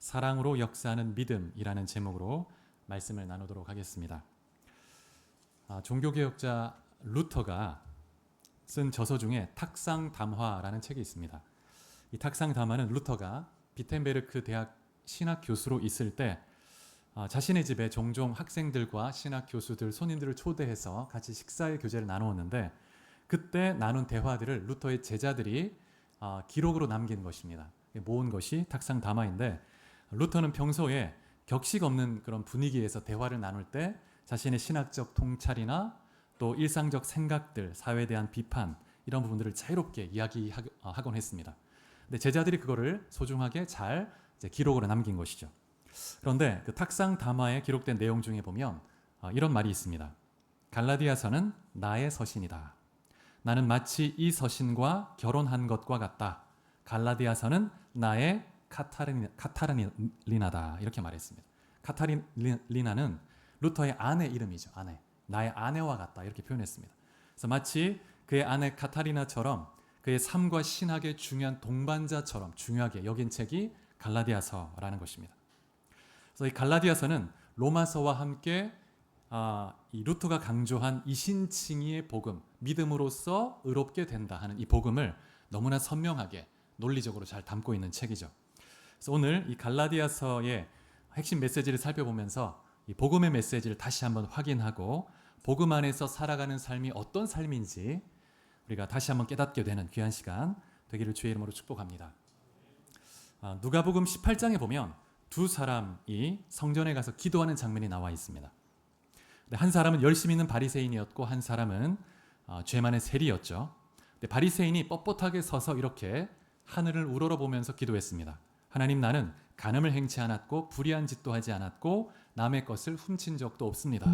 사랑으로 역사하는 믿음이라는 제목으로 말씀을 나누도록 하겠습니다. 종교개혁자 루터가 쓴 저서 중에 탁상담화라는 책이 있습니다. 이 탁상담화는 루터가 비텐베르크 대학 신학 교수로 있을 때 자신의 집에 종종 학생들과 신학 교수들, 손님들을 초대해서 같이 식사의 교제를 나누었는데, 그때 나눈 대화들을 루터의 제자들이 기록으로 남긴 것입니다. 모은 것이 탁상담화인데, 루터는 평소에 격식 없는 그런 분위기에서 대화를 나눌 때 자신의 신학적 통찰이나 또 일상적 생각들, 사회에 대한 비판, 이런 부분들을 자유롭게 이야기하곤 했습니다. 근데 제자들이 그거를 소중하게 잘 기록으로 남긴 것이죠. 그런데 그 탁상담화에 기록된 내용 중에 보면 이런 말이 있습니다. 갈라디아서는 나의 서신이다. 나는 마치 이 서신과 결혼한 것과 같다. 갈라디아서는 나의 카타리나다. 이렇게 말했습니다. 카타리나는 루터의 아내 이름이죠. 아내. 나의 아내와 같다. 이렇게 표현했습니다. 그래서 마치 그의 아내 카타리나처럼 그의 삶과 신학의 중요한 동반자처럼 중요하게 여긴 책이 갈라디아서라는 것입니다. 그래서 이 갈라디아서는 로마서와 함께 이 루터가 강조한 이신칭의의 복음, 믿음으로써 의롭게 된다 하는 이 복음을 너무나 선명하게 논리적으로 잘 담고 있는 책이죠. 그래서 오늘 이 갈라디아서의 핵심 메시지를 살펴보면서 이 복음의 메시지를 다시 한번 확인하고 복음 안에서 살아가는 삶이 어떤 삶인지 우리가 다시 한번 깨닫게 되는 귀한 시간 되기를 주의 이름으로 축복합니다. 누가복음 18장에 보면 두 사람이 성전에 가서 기도하는 장면이 나와 있습니다. 한 사람은 열심 있는 바리새인이었고 한 사람은 죄 많은 세리였죠. 바리새인이 뻣뻣하게 서서 이렇게 하늘을 우러러보면서 기도했습니다. 하나님, 나는 간음을 행치 않았고 불의한 짓도 하지 않았고 남의 것을 훔친 적도 없습니다.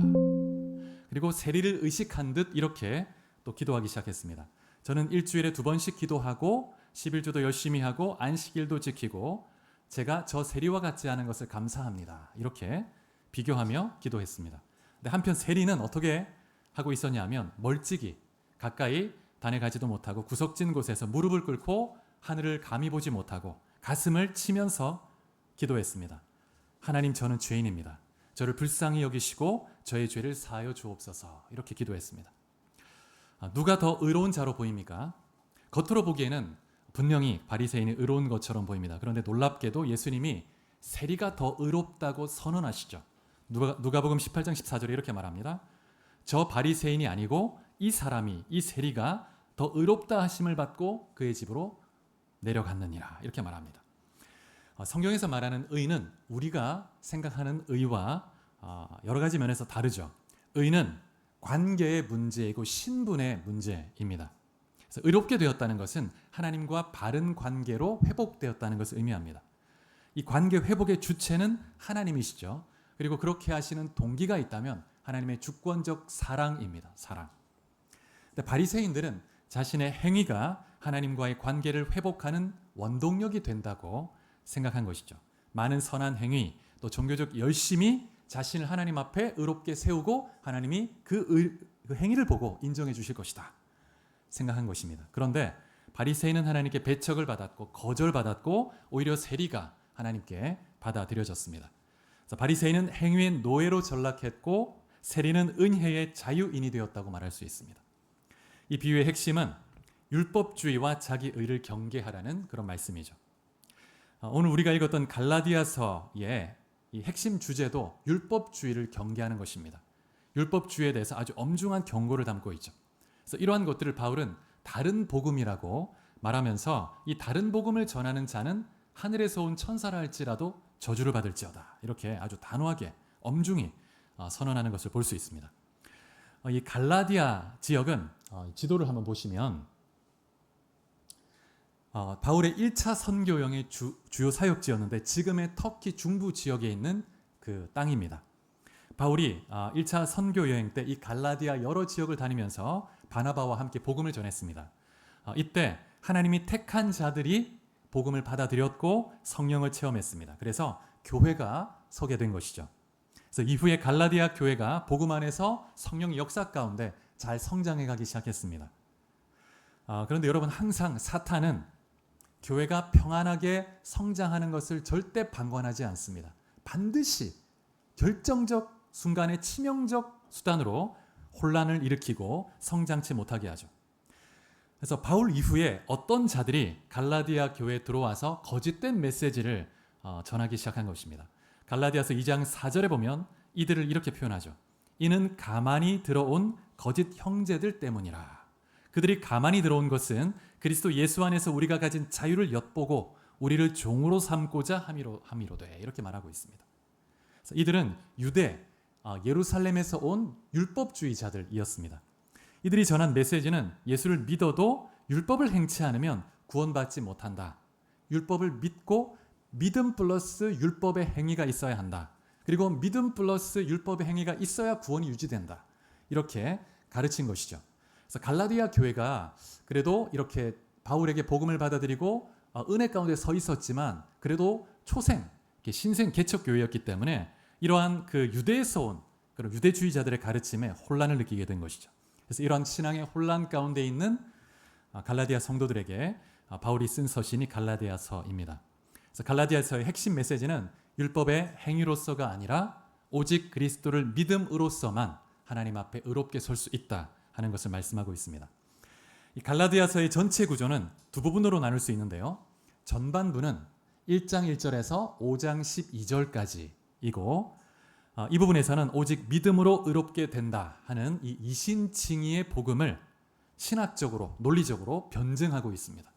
그리고 세리를 의식한 듯 이렇게 또 기도하기 시작했습니다. 저는 일주일에 2번씩 기도하고 11조도 열심히 하고 안식일도 지키고 제가 저 세리와 같지 않은 것을 감사합니다. 이렇게 비교하며 기도했습니다. 근데 한편 세리는 어떻게 하고 있었냐면 멀찍이 가까이 다내가지도 못하고 구석진 곳에서 무릎을 꿇고 하늘을 감히 보지 못하고 가슴을 치면서 기도했습니다. 하나님, 저는 죄인입니다. 저를 불쌍히 여기시고 저의 죄를 사하여 주옵소서. 이렇게 기도했습니다. 누가 더 의로운 자로 보입니까? 겉으로 보기에는 분명히 바리새인이 의로운 것처럼 보입니다. 그런데 놀랍게도 예수님이 세리가 더 의롭다고 선언하시죠. 누가복음 18장 14절에 이렇게 말합니다. 저 바리새인이 아니고 이 사람이, 이 세리가 더 의롭다 하심을 받고 그의 집으로 내려갔느니라. 이렇게 말합니다. 성경에서 말하는 의는 우리가 생각하는 의와 여러 가지 면에서 다르죠. 의는 관계의 문제이고 신분의 문제입니다. 그래서 의롭게 되었다는 것은 하나님과 바른 관계로 회복되었다는 것을 의미합니다. 이 관계 회복의 주체는 하나님이시죠. 그리고 그렇게 하시는 동기가 있다면 하나님의 주권적 사랑입니다. 사랑. 근데 바리새인들은 자신의 행위가 하나님과의 관계를 회복하는 원동력이 된다고 생각한 것이죠. 많은 선한 행위, 또 종교적 열심이 자신을 하나님 앞에 의롭게 세우고 하나님이 그 행위를 보고 인정해 주실 것이다 생각한 것입니다. 그런데 바리새인은 하나님께 배척을 받았고 거절받았고 오히려 세리가 하나님께 받아들여졌습니다. 바리새인은 행위의 노예로 전락했고 세리는 은혜의 자유인이 되었다고 말할 수 있습니다. 이 비유의 핵심은 율법주의와 자기 의를 경계하라는 그런 말씀이죠. 오늘 우리가 읽었던 갈라디아서의 이 핵심 주제도 율법주의를 경계하는 것입니다. 율법주의에 대해서 아주 엄중한 경고를 담고 있죠. 그래서 이러한 것들을 바울은 다른 복음이라고 말하면서 이 다른 복음을 전하는 자는 하늘에서 온 천사라 할지라도 저주를 받을지어다. 이렇게 아주 단호하게 엄중히 선언하는 것을 볼 수 있습니다. 이 갈라디아 지역은 지도를 한번 보시면 바울의 1차 선교여행의 주요 사역지였는데 지금의 터키 중부 지역에 있는 그 땅입니다. 바울이 1차 선교여행 때 이 갈라디아 여러 지역을 다니면서 바나바와 함께 복음을 전했습니다. 이때 하나님이 택한 자들이 복음을 받아들였고 성령을 체험했습니다. 그래서 교회가 서게 된 것이죠. 그래서 이후에 갈라디아 교회가 복음 안에서 성령 역사 가운데 잘 성장해 가기 시작했습니다. 그런데 여러분, 항상 사탄은 교회가 평안하게 성장하는 것을 절대 방관하지 않습니다. 반드시 결정적 순간에 치명적 수단으로 혼란을 일으키고 성장치 못하게 하죠. 그래서 바울 이후에 어떤 자들이 갈라디아 교회에 들어와서 거짓된 메시지를 전하기 시작한 것입니다. 갈라디아서 2장 4절에 보면 이들을 이렇게 표현하죠. 이는 가만히 들어온 거짓 형제들 때문이라. 그들이 가만히 들어온 것은 그리스도 예수 안에서 우리가 가진 자유를 엿보고 우리를 종으로 삼고자 함이로되 이렇게 말하고 있습니다. 그래서 이들은 유대 예루살렘에서 온 율법주의자들이었습니다. 이들이 전한 메시지는 예수를 믿어도 율법을 행치 않으면 구원받지 못한다. 율법을 믿고 믿음 플러스 율법의 행위가 있어야 한다. 그리고 믿음 플러스 율법의 행위가 있어야 구원이 유지된다. 이렇게 가르친 것이죠. 그래서 갈라디아 교회가 그래도 이렇게 바울에게 복음을 받아들이고 은혜 가운데 서 있었지만 그래도 초생, 신생 개척 교회였기 때문에 이러한 그 유대에서 온 그런 유대주의자들의 가르침에 혼란을 느끼게 된 것이죠. 그래서 이러한 신앙의 혼란 가운데 있는 갈라디아 성도들에게 바울이 쓴 서신이 갈라디아서입니다. 그래서 갈라디아서의 핵심 메시지는 율법의 행위로서가 아니라 오직 그리스도를 믿음으로서만 하나님 앞에 의롭게 설 수 있다 하는 것을 말씀하고 있습니다. 이 갈라디아서의 전체 구조는 두 부분으로 나눌 수 있는데요. 전반부는 1장 1절에서 5장 12절까지이고 이 부분에서는 오직 믿음으로 의롭게 된다 하는 이 이신칭의의 복음을 신학적으로 논리적으로 변증하고 있습니다.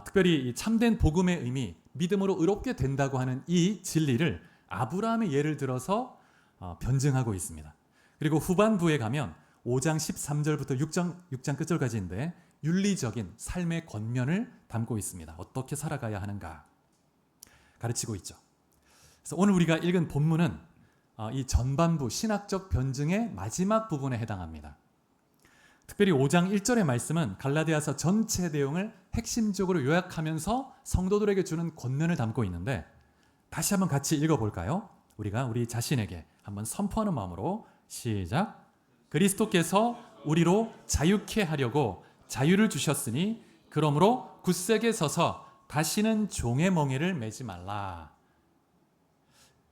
특별히 이 참된 복음의 의미, 믿음으로 의롭게 된다고 하는 이 진리를 아브라함의 예를 들어서 변증하고 있습니다. 그리고 후반부에 가면 5장 13절부터 6장 끝절까지인데 윤리적인 삶의 권면을 담고 있습니다. 어떻게 살아가야 하는가 가르치고 있죠. 그래서 오늘 우리가 읽은 본문은 이 전반부 신학적 변증의 마지막 부분에 해당합니다. 특별히 5장 1절의 말씀은 갈라디아서 전체 내용을 핵심적으로 요약하면서 성도들에게 주는 권면을 담고 있는데 다시 한번 같이 읽어볼까요? 우리가 우리 자신에게 한번 선포하는 마음으로 시작. 그리스도께서 우리로 자유케 하려고 자유를 주셨으니 그러므로 굳세게 서서 다시는 종의 멍에를 매지 말라.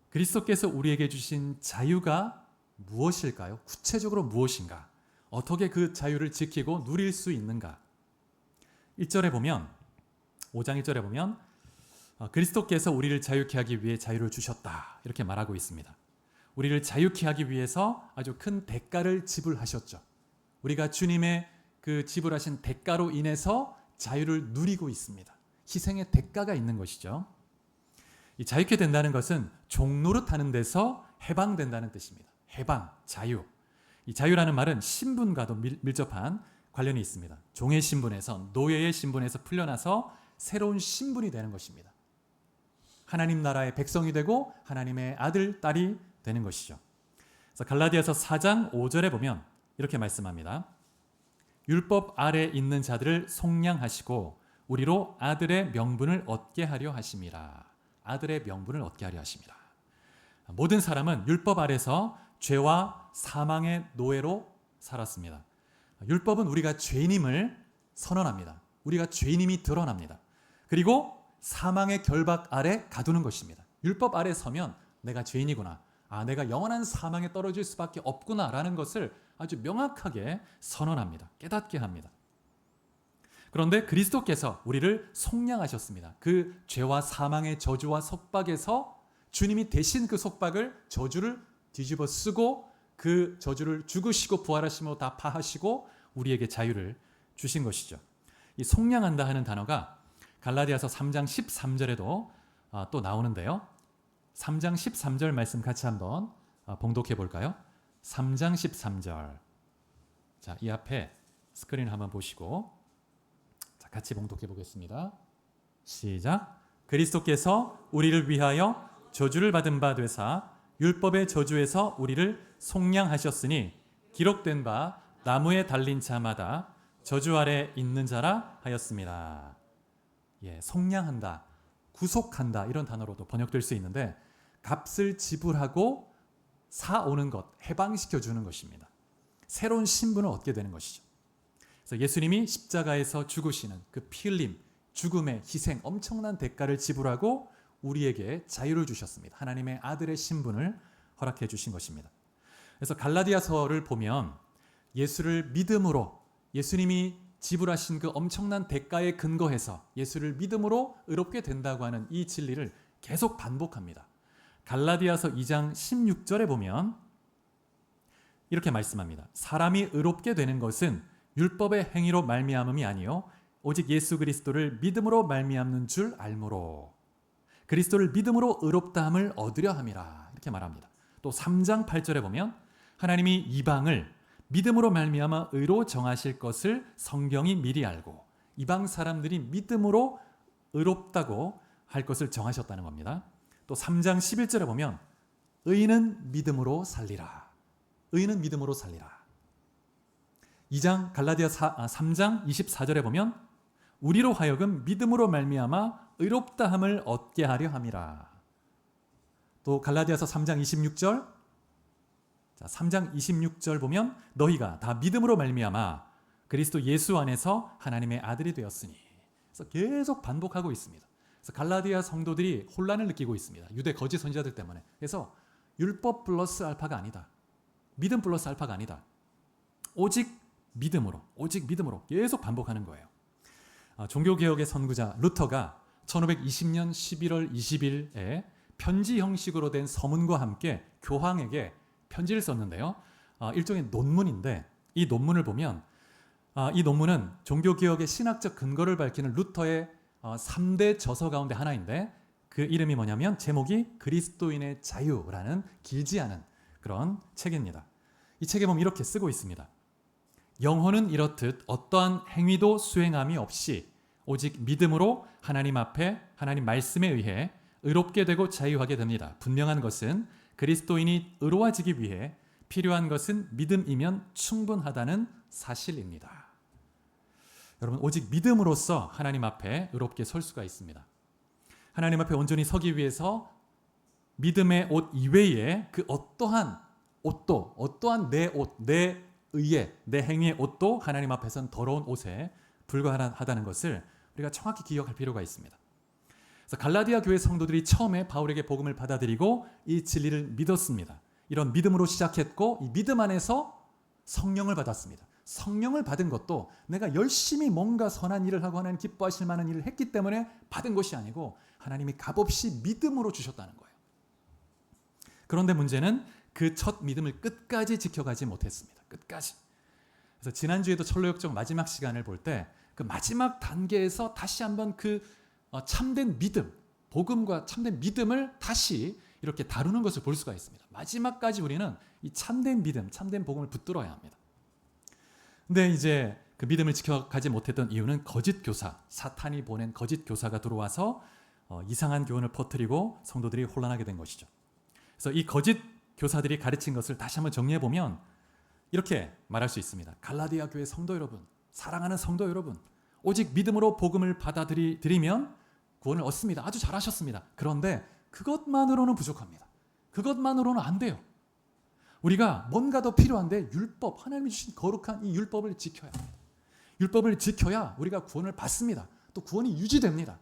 그리스도께서 우리에게 주신 자유가 무엇일까요? 구체적으로 무엇인가? 어떻게 그 자유를 지키고 누릴 수 있는가? 1절에 보면 5장 1절에 보면 그리스도께서 우리를 자유케 하기 위해 자유를 주셨다. 이렇게 말하고 있습니다. 우리를 자유케 하기 위해서 아주 큰 대가를 지불하셨죠. 우리가 주님의 그 지불하신 대가로 인해서 자유를 누리고 있습니다. 희생의 대가가 있는 것이죠. 이 자유케 된다는 것은 종노릇하는 데서 해방된다는 뜻입니다. 해방, 자유. 이 자유라는 말은 신분과도 밀접한 관련이 있습니다. 종의 신분에서 노예의 신분에서 풀려나서 새로운 신분이 되는 것입니다. 하나님 나라의 백성이 되고 하나님의 아들, 딸이 되는 것이죠. 그래서 갈라디아서 4장 5절에 보면 이렇게 말씀합니다. 율법 아래 있는 자들을 속량하시고 우리로 아들의 명분을 얻게 하려 하심이라. 아들의 명분을 얻게 하려 하심이라. 모든 사람은 율법 아래서 죄와 사망의 노예로 살았습니다. 율법은 우리가 죄인임을 선언합니다. 우리가 죄인임이 드러납니다. 그리고 사망의 결박 아래 가두는 것입니다. 율법 아래 서면 내가 죄인이구나. 내가 영원한 사망에 떨어질 수밖에 없구나라는 것을 아주 명확하게 선언합니다. 깨닫게 합니다. 그런데 그리스도께서 우리를 속량하셨습니다. 그 죄와 사망의 저주와 속박에서 주님이 대신 그 속박을 저주를 뒤집어 쓰고 그 저주를 죽으시고 부활하시고 다 파하시고 우리에게 자유를 주신 것이죠. 이 속량한다 하는 단어가 갈라디아서 3장 13절에도 또 나오는데요. 3장 13절 말씀 같이 한번 봉독해 볼까요? 3장 13절. 자, 이 앞에 스크린 한번 보시고 자, 같이 봉독해 보겠습니다. 시작. 그리스도께서 우리를 위하여 저주를 받은 바 되사 율법의 저주에서 우리를 속량하셨으니 기록된 바 나무에 달린 자마다 저주 아래 있는 자라 하였습니다. 속량한다, 구속한다 이런 단어로도 번역될 수 있는데 값을 지불하고 사오는 것, 해방시켜 주는 것입니다. 새로운 신분을 얻게 되는 것이죠. 그래서 예수님이 십자가에서 죽으시는 그 피 흘림, 죽음의 희생, 엄청난 대가를 지불하고 우리에게 자유를 주셨습니다. 하나님의 아들의 신분을 허락해 주신 것입니다. 그래서 갈라디아서를 보면 예수를 믿음으로, 예수님이 지불하신 그 엄청난 대가에 근거해서 예수를 믿음으로 의롭게 된다고 하는 이 진리를 계속 반복합니다. 갈라디아서 2장 16절에 보면 이렇게 말씀합니다. 사람이 의롭게 되는 것은 율법의 행위로 말미암음이 아니요 오직 예수 그리스도를 믿음으로 말미암는 줄 알므로 그리스도를 믿음으로 의롭다함을 얻으려 함이라 이렇게 말합니다. 또 3장 8절에 보면 하나님이 이방을 믿음으로 말미암아 의로 정하실 것을 성경이 미리 알고 이방 사람들이 믿음으로 의롭다고 할 것을 정하셨다는 겁니다. 또 3장 11절에 보면 의인은 믿음으로 살리라. 의인은 믿음으로 살리라. 2장 갈라디아 3장 24절에 보면 우리로 하여금 믿음으로 말미암아 의롭다함을 얻게 하려 함이라. 또 갈라디아서 3장 26절 3장 26절 보면 너희가 다 믿음으로 말미암아 그리스도 예수 안에서 하나님의 아들이 되었으니. 그래서 계속 반복하고 있습니다. 그래서 갈라디아 성도들이 혼란을 느끼고 있습니다. 유대 거짓 선지자들 때문에. 그래서 율법 플러스 알파가 아니다. 믿음 플러스 알파가 아니다. 오직 믿음으로 계속 반복하는 거예요. 종교개혁의 선구자 루터가 1520년 11월 20일에 편지 형식으로 된 서문과 함께 교황에게 편지를 썼는데요. 일종의 논문인데 이 논문을 보면 이 논문은 종교개혁의 신학적 근거를 밝히는 루터의 3대 저서 가운데 하나인데 그 이름이 뭐냐면 제목이 그리스도인의 자유라는 길지 않은 그런 책입니다. 이 책에 보면 이렇게 쓰고 있습니다. 영혼은 이렇듯 어떠한 행위도 수행함이 없이 오직 믿음으로 하나님 앞에 하나님 말씀에 의해 의롭게 되고 자유하게 됩니다. 분명한 것은 그리스도인이 의로워지기 위해 필요한 것은 믿음이면 충분하다는 사실입니다. 여러분 오직 믿음으로써 하나님 앞에 의롭게 설 수가 있습니다. 하나님 앞에 온전히 서기 위해서 믿음의 옷 이외에 그 어떠한 옷도 어떠한 내 옷, 내 의의, 내 행위의 옷도 하나님 앞에서는 더러운 옷에 불과하다는 것을 우리가 정확히 기억할 필요가 있습니다. 그래서 갈라디아 교회 성도들이 처음에 바울에게 복음을 받아들이고 이 진리를 믿었습니다. 이런 믿음으로 시작했고 이 믿음 안에서 성령을 받았습니다. 성령을 받은 것도 내가 열심히 뭔가 선한 일을 하고 하나님 기뻐하실 만한 일을 했기 때문에 받은 것이 아니고 하나님이 값없이 믿음으로 주셨다는 거예요. 그런데 문제는 그 첫 믿음을 끝까지 지켜가지 못했습니다. 끝까지. 그래서 지난주에도 철로역정 마지막 시간을 볼 때 그 마지막 단계에서 다시 한번 그 참된 믿음, 복음과 참된 믿음을 다시 이렇게 다루는 것을 볼 수가 있습니다. 마지막까지 우리는 이 참된 믿음, 참된 복음을 붙들어야 합니다. 근데 이제 그 믿음을 지켜가지 못했던 이유는 거짓 교사, 사탄이 보낸 거짓 교사가 들어와서 이상한 교훈을 퍼뜨리고 성도들이 혼란하게 된 것이죠. 그래서 이 거짓 교사들이 가르친 것을 다시 한번 정리해 보면 이렇게 말할 수 있습니다. 갈라디아 교회 성도 여러분, 사랑하는 성도 여러분, 오직 믿음으로 복음을 받아들이면 구원을 얻습니다. 아주 잘하셨습니다. 그런데 그것만으로는 부족합니다. 그것만으로는 안 돼요. 우리가 뭔가 더 필요한데 율법, 하나님이 주신 거룩한 이 율법을 지켜야 합니다. 율법을 지켜야 우리가 구원을 받습니다. 또 구원이 유지됩니다.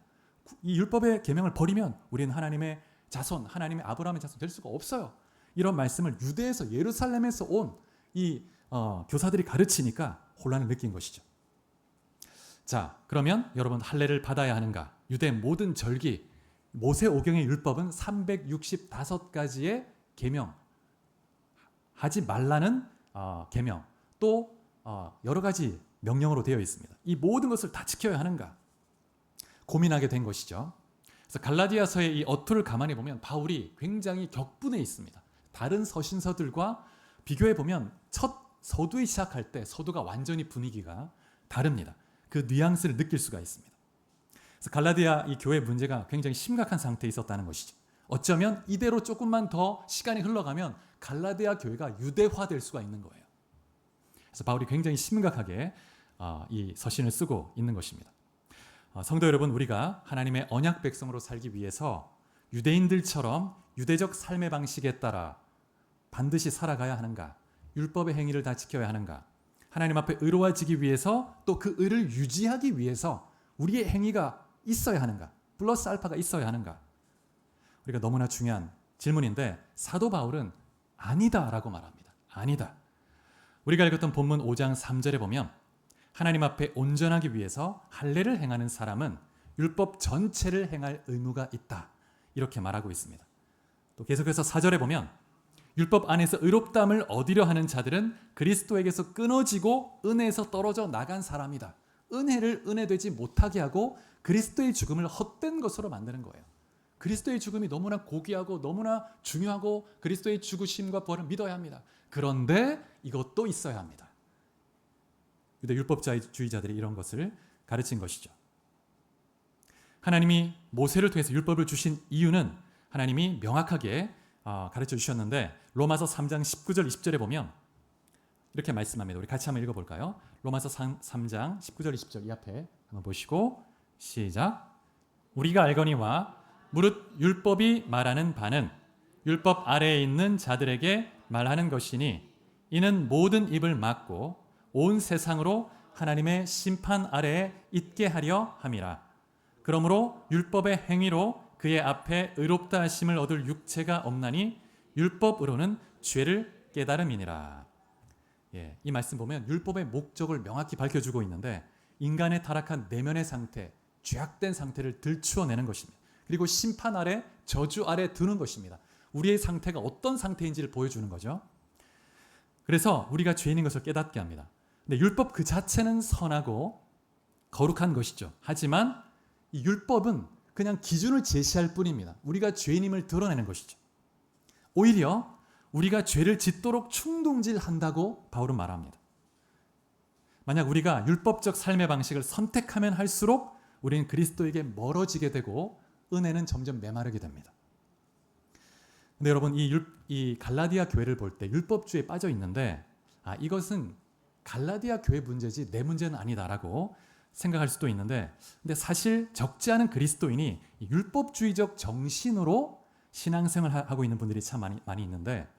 이 율법의 계명을 버리면 우리는 하나님의 자손, 하나님의 아브라함의 자손 될 수가 없어요. 이런 말씀을 유대에서 예루살렘에서 온 이 교사들이 가르치니까 혼란을 느낀 것이죠. 자, 그러면 여러분 할례를 받아야 하는가? 유대 모든 절기, 모세오경의 율법은 365가지의 계명, 하지 말라는 계명, 또 여러 가지 명령으로 되어 있습니다. 이 모든 것을 다 지켜야 하는가? 고민하게 된 것이죠. 그래서 갈라디아서의 이 어투를 가만히 보면 바울이 굉장히 격분해 있습니다. 다른 서신서들과 비교해 보면 첫 서두에 시작할 때 서두가 완전히 분위기가 다릅니다. 그 뉘앙스를 느낄 수가 있습니다. 그래서 갈라디아 이 교회 문제가 굉장히 심각한 상태에 있었다는 것이죠. 어쩌면 이대로 조금만 더 시간이 흘러가면 갈라디아 교회가 유대화될 수가 있는 거예요. 그래서 바울이 굉장히 심각하게 이 서신을 쓰고 있는 것입니다. 성도 여러분, 우리가 하나님의 언약 백성으로 살기 위해서 유대인들처럼 유대적 삶의 방식에 따라 반드시 살아가야 하는가? 율법의 행위를 다 지켜야 하는가? 하나님 앞에 의로워지기 위해서 또 그 의를 유지하기 위해서 우리의 행위가 있어야 하는가? 플러스 알파가 있어야 하는가? 우리가 너무나 중요한 질문인데 사도 바울은 아니다라고 말합니다. 아니다. 우리가 읽었던 본문 5장 3절에 보면 하나님 앞에 온전하기 위해서 할례를 행하는 사람은 율법 전체를 행할 의무가 있다. 이렇게 말하고 있습니다. 또 계속해서 4절에 보면 율법 안에서 의롭다함을 얻으려 하는 자들은 그리스도에게서 끊어지고 은혜에서 떨어져 나간 사람이다. 은혜를 은혜되지 못하게 하고 그리스도의 죽음을 헛된 것으로 만드는 거예요. 그리스도의 죽음이 너무나 고귀하고 너무나 중요하고 그리스도의 죽으심과 부활을 믿어야 합니다. 그런데 이것도 있어야 합니다. 유대 율법주의자들이 이런 것을 가르친 것이죠. 하나님이 모세를 통해서 율법을 주신 이유는 하나님이 명확하게 가르쳐 주셨는데 로마서 3장 19절 20절에 보면 이렇게 말씀합니다. 우리 같이 한번 읽어볼까요? 로마서 3장 19절 20절 이 앞에 한번 보시고 시작. 우리가 알거니와 무릇 율법이 말하는 바는 율법 아래에 있는 자들에게 말하는 것이니 이는 모든 입을 막고 온 세상으로 하나님의 심판 아래에 있게 하려 함이라. 그러므로 율법의 행위로 그의 앞에 의롭다 하심을 얻을 육체가 없나니 율법으로는 죄를 깨달음이니라. 이 말씀 보면 율법의 목적을 명확히 밝혀주고 있는데 인간의 타락한 내면의 상태, 죄악된 상태를 들추어내는 것입니다. 그리고 심판 아래, 저주 아래 두는 것입니다. 우리의 상태가 어떤 상태인지를 보여주는 거죠. 그래서 우리가 죄인인 것을 깨닫게 합니다. 근데 율법 그 자체는 선하고 거룩한 것이죠. 하지만 이 율법은 그냥 기준을 제시할 뿐입니다. 우리가 죄인임을 드러내는 것이죠. 오히려 우리가 죄를 짓도록 충동질한다고 바울은 말합니다. 만약 우리가 율법적 삶의 방식을 선택하면 할수록 우리는 그리스도에게 멀어지게 되고 은혜는 점점 메마르게 됩니다. 근데 여러분 이 갈라디아 교회를 볼 때 율법주의에 빠져 있는데 이것은 갈라디아 교회 문제지 내 문제는 아니다라고 생각할 수도 있는데 근데 사실 적지 않은 그리스도인이 율법주의적 정신으로 신앙생활을 하고 있는 분들이 참 많이 있는데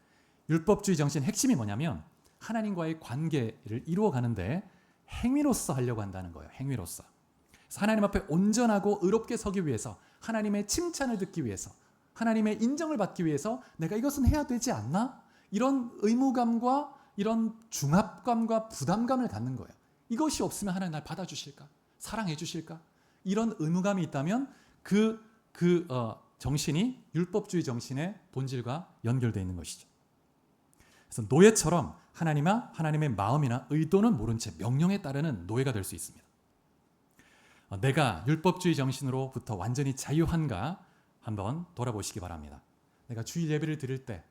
율법주의 정신의 핵심이 뭐냐면 하나님과의 관계를 이루어가는데 행위로서 하려고 한다는 거예요. 행위로서. 그래서 하나님 앞에 온전하고 의롭게 서기 위해서 하나님의 칭찬을 듣기 위해서 하나님의 인정을 받기 위해서 내가 이것은 해야 되지 않나? 이런 의무감과 이런 중압감과 부담감을 갖는 거예요. 이것이 없으면 하나님 날 받아주실까? 사랑해 주실까? 이런 의무감이 있다면 그 정신이 율법주의 정신의 본질과 연결되어 있는 것이죠. 그래서 노예처럼 하나님의 마음이나 의도는 모른 채 명령에 따르는 노예가 될 수 있습니다. 내가 율법주의 정신으로부터 완전히 자유한가 한번 돌아보시기 바랍니다. 내가 주일 예배를 드릴 때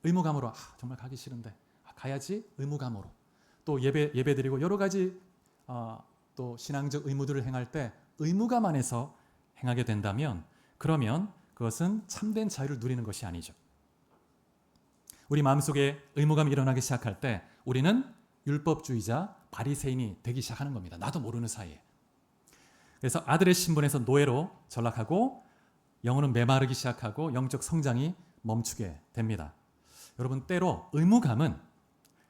의무감으로 정말 가기 싫은데 가야지 의무감으로 또 예배 드리고 여러 가지 또 신앙적 의무들을 행할 때 의무감 안에서 행하게 된다면 그러면 그것은 참된 자유를 누리는 것이 아니죠. 우리 마음속에 의무감이 일어나기 시작할 때 우리는 율법주의자 바리새인이 되기 시작하는 겁니다. 나도 모르는 사이에. 그래서 아들의 신분에서 노예로 전락하고 영혼은 메마르기 시작하고 영적 성장이 멈추게 됩니다. 여러분 때로 의무감은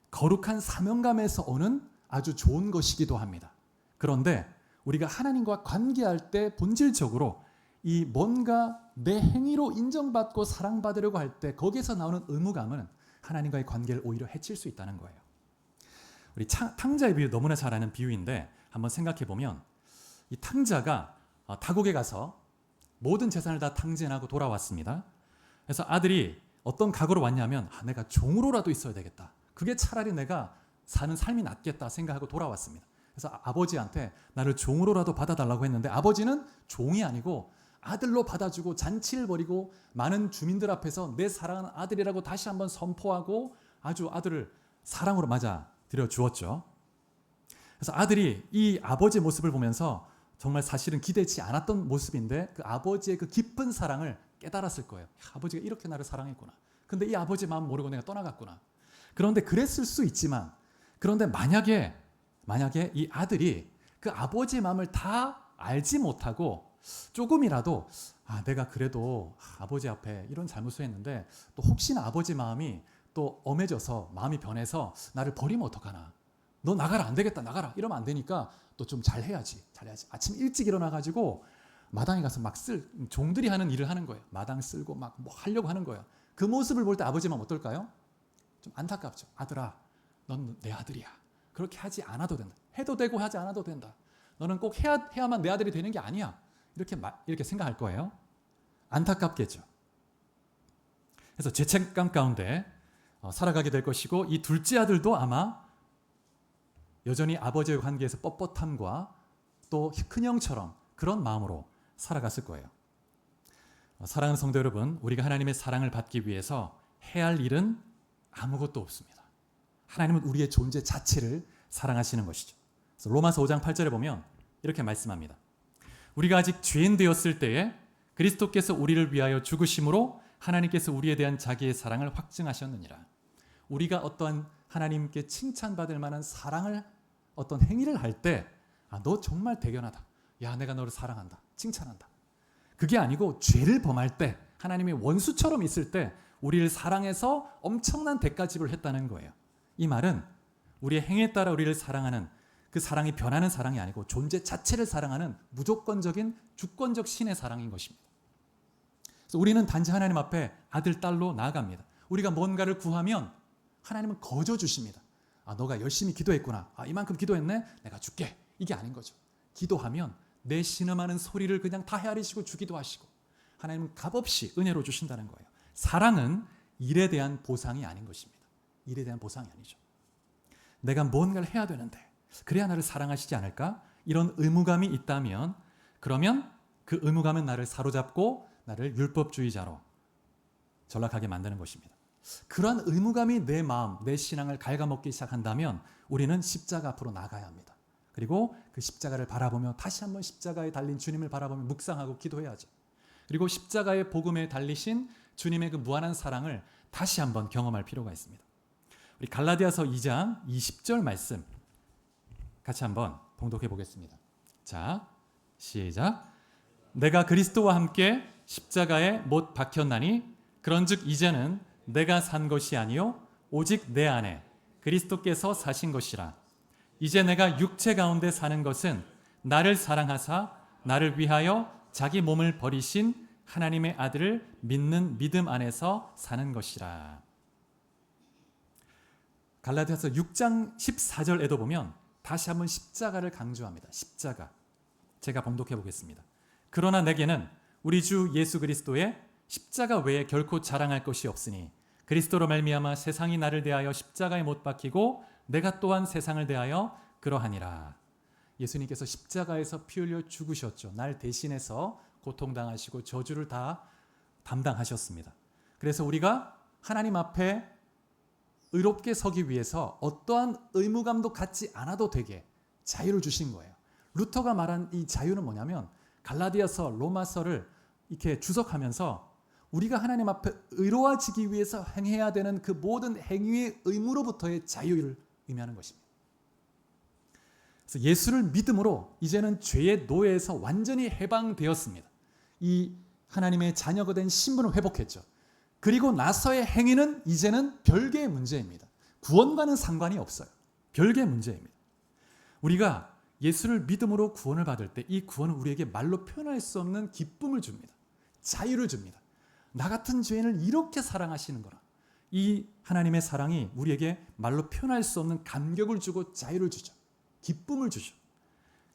거룩한 사명감에서 오는 아주 좋은 것이기도 합니다. 그런데 우리가 하나님과 관계할 때 본질적으로 이 뭔가 내 행위로 인정받고 사랑받으려고 할 때 거기에서 나오는 의무감은 하나님과의 관계를 오히려 해칠 수 있다는 거예요. 우리 탕자의 비유 너무나 잘 아는 비유인데 한번 생각해 보면 이 탕자가 타국에 가서 모든 재산을 다 탕진하고 돌아왔습니다. 그래서 아들이 어떤 각오로 왔냐면 내가 종으로라도 있어야 되겠다. 그게 차라리 내가 사는 삶이 낫겠다 생각하고 돌아왔습니다. 그래서 아버지한테 나를 종으로라도 받아달라고 했는데 아버지는 종이 아니고 아들로 받아주고 잔치를 벌이고 많은 주민들 앞에서 내 사랑하는 아들이라고 다시 한번 선포하고 아주 아들을 사랑으로 맞아 들여 주었죠. 그래서 아들이 이 아버지의 모습을 보면서 정말 사실은 기대치 않았던 모습인데 그 아버지의 그 깊은 사랑을 깨달았을 거예요. 아버지가 이렇게 나를 사랑했구나. 근데 이 아버지 마음 모르고 내가 떠나갔구나. 그런데 그랬을 수 있지만 그런데 만약에 이 아들이 그 아버지의 마음을 다 알지 못하고 조금이라도 내가 그래도 아버지 앞에 이런 잘못을 했는데 또 혹시나 아버지 마음이 또 엄해져서 마음이 변해서 나를 버리면 어떡하나. 너 나가라 안 되겠다 나가라 이러면 안 되니까 또 좀 잘해야지. 아침 일찍 일어나가지고 마당에 가서 종들이 하는 일을 하는 거예요. 마당 쓸고 막 뭐 하려고 하는 거예요. 그 모습을 볼 때 아버지만 어떨까요? 좀 안타깝죠. 아들아, 넌 내 아들이야. 그렇게 하지 않아도 된다. 해도 되고 하지 않아도 된다. 너는 꼭 해야만 내 아들이 되는 게 아니야. 이렇게 생각할 거예요. 안타깝겠죠. 그래서 죄책감 가운데 살아가게 될 것이고, 이 둘째 아들도 아마 여전히 아버지의 관계에서 뻣뻣함과 또 큰형처럼 그런 마음으로 살아갔을 거예요. 사랑하는 성도 여러분, 우리가 하나님의 사랑을 받기 위해서 해야 할 일은 아무것도 없습니다. 하나님은 우리의 존재 자체를 사랑하시는 것이죠. 그래서 로마서 5장 8절에 보면 이렇게 말씀합니다. 우리가 아직 죄인 되었을 때에 그리스도께서 우리를 위하여 죽으심으로 하나님께서 우리에 대한 자기의 사랑을 확증하셨느니라. 우리가 어떠한 하나님께 칭찬받을 만한 사랑을, 어떤 행위를 할 때, 너 정말 대견하다. 야, 내가 너를 사랑한다. 칭찬한다. 그게 아니고 죄를 범할 때, 하나님의 원수처럼 있을 때 우리를 사랑해서 엄청난 대가집을 했다는 거예요. 이 말은 우리의 행위에 따라 우리를 사랑하는 그 사랑이 변하는 사랑이 아니고 존재 자체를 사랑하는 무조건적인 주권적 신의 사랑인 것입니다. 그래서 우리는 단지 하나님 앞에 아들, 딸로 나아갑니다. 우리가 뭔가를 구하면 하나님은 거저 주십니다. 너가 열심히 기도했구나. 이만큼 기도했네? 내가 줄게. 이게 아닌 거죠. 기도하면 내 신음하는 소리를 그냥 다 헤아리시고 주기도 하시고, 하나님은 값없이 은혜로 주신다는 거예요. 사랑은 일에 대한 보상이 아닌 것입니다. 일에 대한 보상이 아니죠. 내가 뭔가를 해야 되는데 그래야 나를 사랑하시지 않을까? 이런 의무감이 있다면, 그러면 그 의무감은 나를 사로잡고 나를 율법주의자로 전락하게 만드는 것입니다. 그러한 의무감이 내 마음, 내 신앙을 갉아먹기 시작한다면 우리는 십자가 앞으로 나가야 합니다. 그리고 그 십자가를 바라보며 다시 한번 십자가에 달린 주님을 바라보며 묵상하고 기도해야죠. 그리고 십자가의 복음에 달리신 주님의 그 무한한 사랑을 다시 한번 경험할 필요가 있습니다. 우리 갈라디아서 2장 20절 말씀 같이 한번 봉독해 보겠습니다. 자, 시작. 내가 그리스도와 함께 십자가에 못 박혔나니 그런즉 이제는 내가 산 것이 아니요 오직 내 안에 그리스도께서 사신 것이라. 이제 내가 육체 가운데 사는 것은 나를 사랑하사 나를 위하여 자기 몸을 버리신 하나님의 아들을 믿는 믿음 안에서 사는 것이라. 갈라디아서 6장 14절에도 보면 다시 한번 십자가를 강조합니다. 십자가. 제가 봉독해 보겠습니다. 그러나 내게는 우리 주 예수 그리스도의 십자가 외에 결코 자랑할 것이 없으니 그리스도로 말미암아 세상이 나를 대하여 십자가에 못 박히고 내가 또한 세상을 대하여 그러하니라. 예수님께서 십자가에서 피 흘려 죽으셨죠. 날 대신해서 고통당하시고 저주를 다 담당하셨습니다. 그래서 우리가 하나님 앞에 의롭게 서기 위해서 어떠한 의무감도 갖지 않아도 되게 자유를 주신 거예요. 루터가 말한 이 자유는 뭐냐면 갈라디아서, 로마서를 이렇게 주석하면서 우리가 하나님 앞에 의로워지기 위해서 행해야 되는 그 모든 행위의 의무로부터의 자유를 의미하는 것입니다. 그래서 예수를 믿음으로 이제는 죄의 노예에서 완전히 해방되었습니다. 이 하나님의 자녀가 된 신분을 회복했죠. 그리고 나서의 행위는 이제는 별개의 문제입니다. 구원과는 상관이 없어요. 별개의 문제입니다. 우리가 예수를 믿음으로 구원을 받을 때 이 구원은 우리에게 말로 표현할 수 없는 기쁨을 줍니다. 자유를 줍니다. 나 같은 죄인을 이렇게 사랑하시는 거라. 이 하나님의 사랑이 우리에게 말로 표현할 수 없는 감격을 주고 자유를 주죠. 기쁨을 주죠.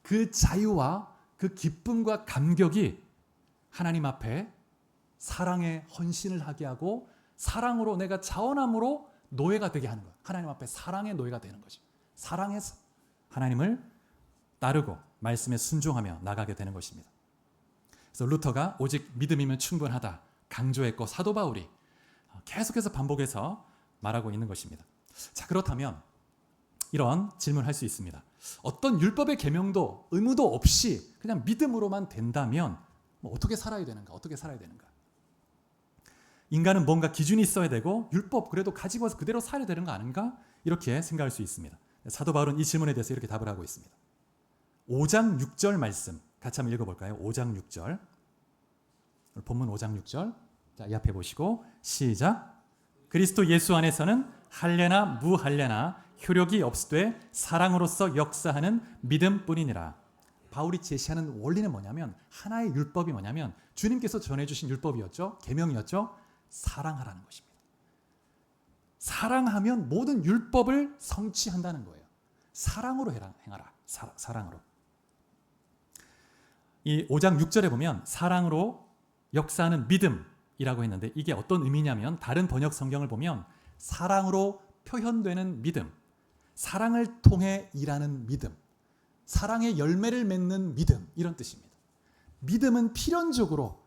그 자유와 그 기쁨과 감격이 하나님 앞에 사랑의 헌신을 하게 하고 사랑으로 내가 자원함으로 노예가 되게 하는 거예요. 하나님 앞에 사랑의 노예가 되는 거죠. 사랑해서 하나님을 따르고 말씀에 순종하며 나가게 되는 것입니다. 그래서 루터가 오직 믿음이면 충분하다 강조했고 사도 바울이 계속해서 반복해서 말하고 있는 것입니다. 자, 그렇다면 이런 질문을 할 수 있습니다. 어떤 율법의 계명도 의무도 없이 그냥 믿음으로만 된다면 어떻게 살아야 되는가? 어떻게 살아야 되는가? 인간은 뭔가 기준이 있어야 되고 율법 그래도 가지고 와서 그대로 살아야 되는 거 아닌가? 이렇게 생각할 수 있습니다. 사도 바울은 이 질문에 대해서 이렇게 답을 하고 있습니다. 5장 6절 말씀 같이 한번 읽어볼까요? 5장 6절 본문 5장 6절 자, 이 앞에 보시고 시작. 그리스도 예수 안에서는 할례나 무할례나 효력이 없으되 사랑으로서 역사하는 믿음뿐이니라. 바울이 제시하는 원리는 뭐냐면 하나의 율법이 뭐냐면 주님께서 전해주신 율법이었죠. 계명이었죠. 사랑하라는 것입니다. 사랑하면 모든 율법을 성취한다는 거예요. 사랑으로 행하라. 사랑으로. 이 5장 6절에 보면 사랑으로 역사하는 믿음이라고 했는데 이게 어떤 의미냐면 다른 번역 성경을 보면 사랑으로 표현되는 믿음, 사랑을 통해 일하는 믿음, 사랑의 열매를 맺는 믿음 이런 뜻입니다. 믿음은 필연적으로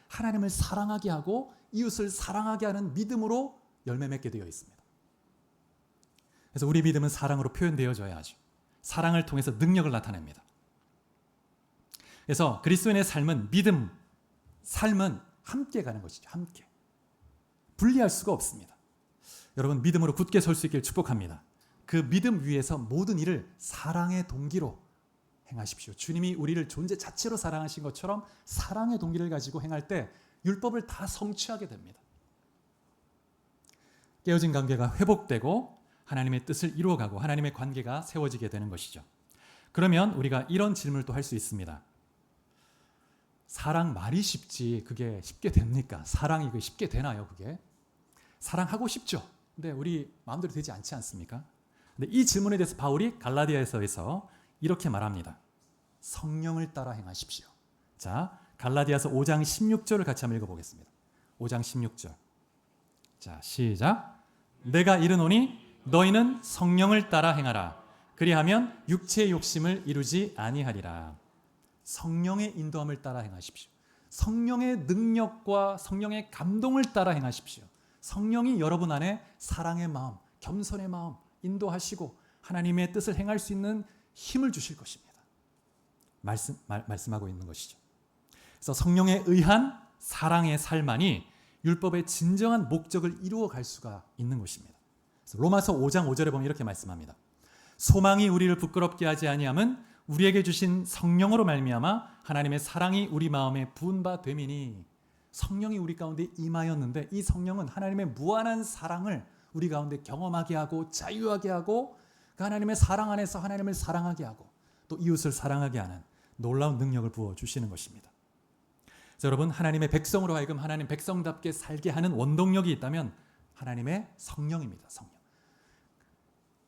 하나님을 사랑하게 하고 이웃을 사랑하게 하는 믿음으로 열매 맺게 되어 있습니다. 그래서 우리 믿음은 사랑으로 표현되어져야 하죠. 사랑을 통해서 능력을 나타냅니다. 그래서 그리스도인의 삶은 삶은 함께 가는 것이죠. 함께. 분리할 수가 없습니다. 여러분 믿음으로 굳게 설 수 있길 축복합니다. 그 믿음 위에서 모든 일을 사랑의 동기로 행하십시오. 주님이 우리를 존재 자체로 사랑하신 것처럼 사랑의 동기를 가지고 행할 때 율법을 다 성취하게 됩니다. 깨어진 관계가 회복되고 하나님의 뜻을 이루어가고 하나님의 관계가 세워지게 되는 것이죠. 그러면 우리가 이런 질문을 또 할 수 있습니다. 사랑 말이 쉽지 그게 쉽게 됩니까? 사랑이 그게 쉽게 되나요? 그게? 사랑하고 싶죠. 근데 우리 마음대로 되지 않지 않습니까? 근데 이 질문에 대해서 바울이 갈라디아서에서 이렇게 말합니다. 성령을 따라 행하십시오. 자, 갈라디아서 5장 16절을 같이 한번 읽어보겠습니다. 5장 16절. 자, 시작. 내가 이르노니 너희는 성령을 따라 행하라. 그리하면 육체의 욕심을 이루지 아니하리라. 성령의 인도함을 따라 행하십시오. 성령의 능력과 성령의 감동을 따라 행하십시오. 성령이 여러분 안에 사랑의 마음, 겸손의 마음 인도하시고 하나님의 뜻을 행할 수 있는 힘을 주실 것입니다. 말씀하고 있는 것이죠. 그래서 성령에 의한 사랑의 삶만이 율법의 진정한 목적을 이루어갈 수가 있는 것입니다. 그래서 로마서 5장 5절에 보면 이렇게 말씀합니다. 소망이 우리를 부끄럽게 하지 아니함은 우리에게 주신 성령으로 말미암아 하나님의 사랑이 우리 마음에 부은 바 됨이니. 성령이 우리 가운데 임하였는데 이 성령은 하나님의 무한한 사랑을 우리 가운데 경험하게 하고 자유하게 하고 그 하나님의 사랑 안에서 하나님을 사랑하게 하고 또 이웃을 사랑하게 하는 놀라운 능력을 부어주시는 것입니다. 그래서 여러분 하나님의 백성으로 하여금 하나님 백성답게 살게 하는 원동력이 있다면 하나님의 성령입니다. 성령.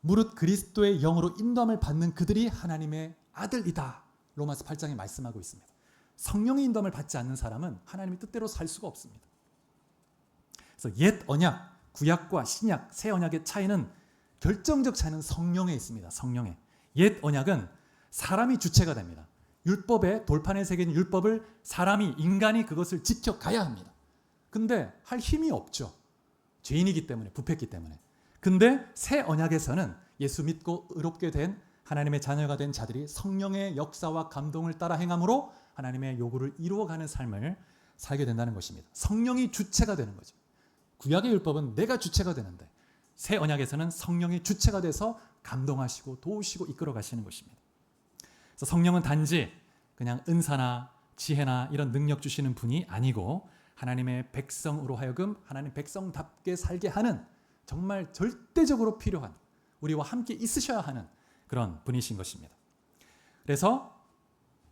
무릇 그리스도의 영으로 인도함을 받는 그들이 하나님의 아들이다. 로마서 8장에 말씀하고 있습니다. 성령의 인도함을 받지 않는 사람은 하나님의 뜻대로 살 수가 없습니다. 그래서 옛 언약, 구약과 신약, 새 언약의 차이는 결정적 차이는 성령에 있습니다. 성령에. 옛 언약은 사람이 주체가 됩니다. 율법의 돌판에 새긴 율법을 인간이 그것을 지켜가야 합니다. 근데 할 힘이 없죠. 죄인이기 때문에, 부패했기 때문에. 근데 새 언약에서는 예수 믿고 의롭게 된 하나님의 자녀가 된 자들이 성령의 역사와 감동을 따라 행함으로 하나님의 요구를 이루어가는 삶을 살게 된다는 것입니다. 성령이 주체가 되는 거죠. 구약의 율법은 내가 주체가 되는데 새 언약에서는 성령이 주체가 돼서 감동하시고 도우시고 이끌어 가시는 것입니다. 그래서 성령은 단지 그냥 은사나 지혜나 이런 능력 주시는 분이 아니고 하나님의 백성으로 하여금 하나님 백성답게 살게 하는 정말 절대적으로 필요한 우리와 함께 있으셔야 하는 그런 분이신 것입니다. 그래서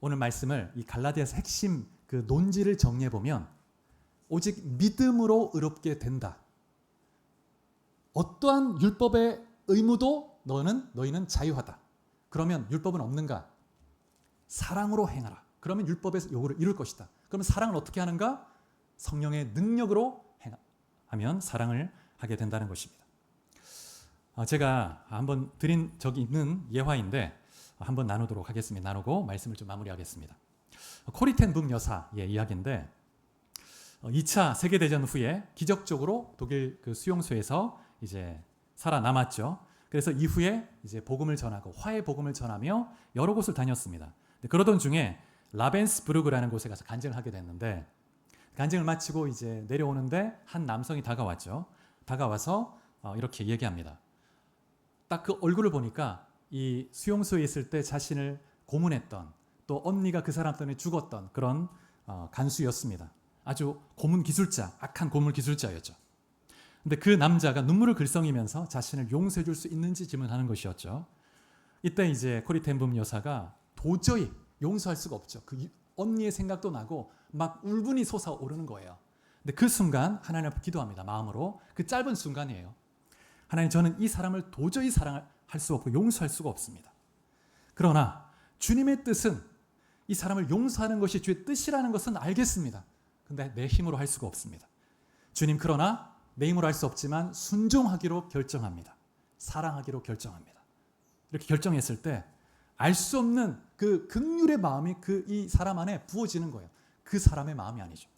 오늘 말씀을 이 갈라디아서 핵심 그 논지를 정리해 보면 오직 믿음으로 의롭게 된다. 어떠한 율법의 의무도 너희는 자유하다. 그러면 율법은 없는가? 사랑으로 행하라. 그러면 율법의 요구를 이룰 것이다. 그러면 사랑을 어떻게 하는가? 성령의 능력으로 하면 사랑을 하게 된다는 것입니다. 제가 한번 드린 적이 있는 예화인데 한번 나누도록 하겠습니다. 나누고 말씀을 좀 마무리하겠습니다. 코리텐붐 여사의 이야기인데 2차 세계대전 후에 기적적으로 독일 그 수용소에서 이제 살아남았죠. 그래서 이후에 이제 복음을 전하고 화해 복음을 전하며 여러 곳을 다녔습니다. 그러던 중에 라벤스부르크라는 곳에 가서 간증을 하게 됐는데 간증을 마치고 이제 내려오는데 한 남성이 다가왔죠. 다가와서 이렇게 얘기합니다. 딱 그 얼굴을 보니까 이 수용소에 있을 때 자신을 고문했던 또 언니가 그 사람 때문에 죽었던 그런 간수였습니다. 아주 고문 기술자, 악한 고문 기술자였죠. 근데 그 남자가 눈물을 글썽이면서 자신을 용서해 줄 수 있는지 질문하는 것이었죠. 이때 이제 코리텐붐 여사가 도저히 용서할 수가 없죠. 그 언니의 생각도 나고 막 울분이 솟아오르는 거예요. 근데 그 순간 하나님 앞에 기도합니다. 마음으로. 그 짧은 순간이에요. 하나님, 저는 이 사람을 도저히 사랑할 수 없고 용서할 수가 없습니다. 그러나 주님의 뜻은 이 사람을 용서하는 것이 주의 뜻이라는 것은 알겠습니다. 근데 내 힘으로 할 수가 없습니다. 주님, 그러나 내 힘으로 할 수 없지만 순종하기로 결정합니다. 사랑하기로 결정합니다. 이렇게 결정했을 때 알 수 없는 그 긍휼의 마음이 이 사람 안에 부어지는 거예요. 그 사람의 마음이 아니죠.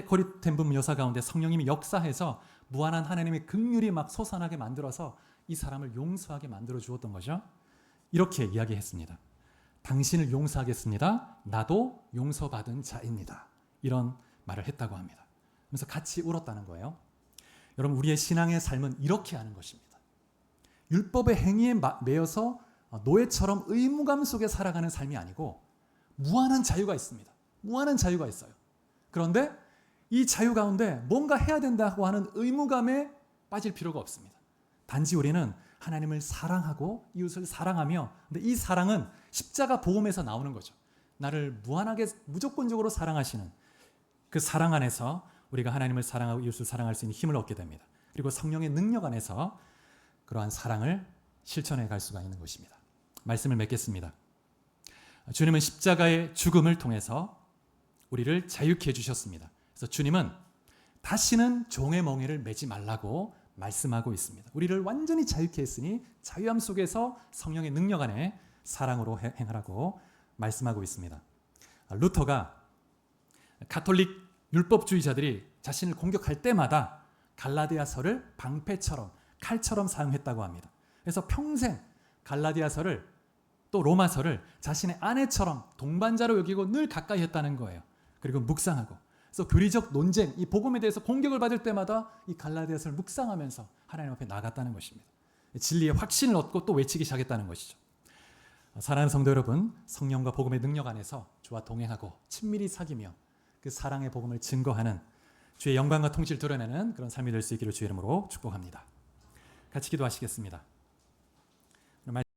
코리텐분 여사 가운데 성령님이 역사해서 무한한 하나님의 긍휼이 막 솟아나게 만들어서 이 사람을 용서하게 만들어 주었던 거죠. 이렇게 이야기했습니다. 당신을 용서하겠습니다. 나도 용서받은 자입니다. 이런 말을 했다고 합니다. 그래서 같이 울었다는 거예요. 여러분, 우리의 신앙의 삶은 이렇게 하는 것입니다. 율법의 행위에 매여서 노예처럼 의무감 속에 살아가는 삶이 아니고 무한한 자유가 있습니다. 무한한 자유가 있어요. 그런데 이 자유 가운데 뭔가 해야 된다고 하는 의무감에 빠질 필요가 없습니다. 단지 우리는 하나님을 사랑하고 이웃을 사랑하며, 근데 이 사랑은 십자가 복음에서 나오는 거죠. 나를 무한하게 무조건적으로 사랑하시는 그 사랑 안에서 우리가 하나님을 사랑하고 이웃을 사랑할 수 있는 힘을 얻게 됩니다. 그리고 성령의 능력 안에서 그러한 사랑을 실천해 갈 수가 있는 것입니다. 말씀을 맺겠습니다. 주님은 십자가의 죽음을 통해서 우리를 자유케 해주셨습니다. 그래서 주님은 다시는 종의 멍에를 매지 말라고 말씀하고 있습니다. 우리를 완전히 자유케 했으니 자유함 속에서 성령의 능력 안에 사랑으로 행하라고 말씀하고 있습니다. 루터가 가톨릭 율법주의자들이 자신을 공격할 때마다 갈라디아서를 방패처럼 칼처럼 사용했다고 합니다. 그래서 평생 갈라디아서를 또 로마서를 자신의 아내처럼 동반자로 여기고 늘 가까이 했다는 거예요. 그리고 묵상하고. 그래서 교리적 논쟁, 이 복음에 대해서 공격을 받을 때마다 이 갈라디아서를 묵상하면서 하나님 앞에 나갔다는 것입니다. 진리의 확신을 얻고 또 외치기 시작했다는 것이죠. 사랑하는 성도 여러분, 성령과 복음의 능력 안에서 주와 동행하고 친밀히 사귀며 그 사랑의 복음을 증거하는 주의 영광과 통치를 드러내는 그런 삶이 될 수 있기를 주의 이름으로 축복합니다. 같이 기도하시겠습니다.